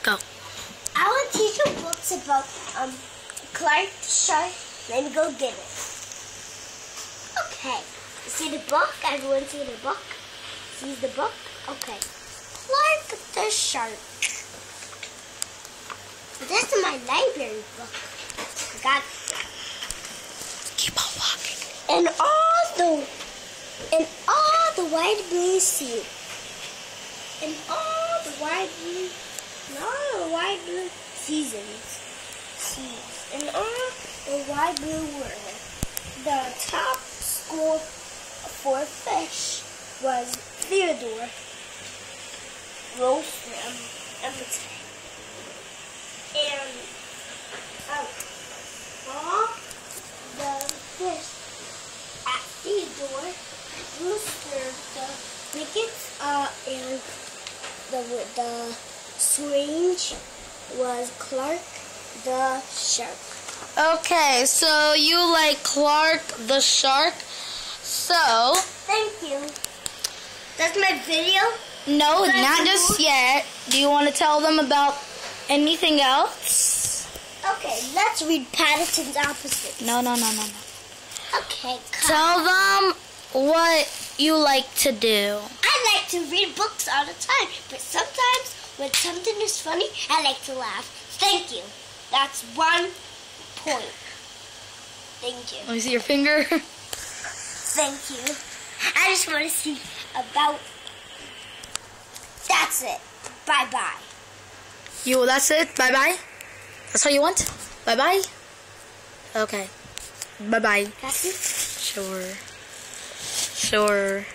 Go. I will teach you books about Clark the Shark. Let me go get it. Okay. You see the book? Everyone see the book? See the book? Okay. Clark the Shark. This is my library book. I got it. Keep on walking. And all the wide blue sea. And all the wide blue seasons. And all the wide blue world. The top score for fish was Theodore Roosevelt. And all the fish at Theodore Rooster, the biggest, and the strange was Clark the Shark. Okay, so you like Clark the Shark. So, thank you. That's my video? No, not just yet. Do you want to tell them about anything else? Okay, let's read Paddington's Opposite. No. Okay, tell them what you like to do. I like to read books all the time, but sometimes when something is funny, I like to laugh. Thank you. That's 1 point. Thank you. Let me see your finger. Thank you. I just want to see about... That's it. Bye-bye. That's it? Bye-bye? That's all you want? Bye-bye? Okay. Bye-bye. That's it? Sure.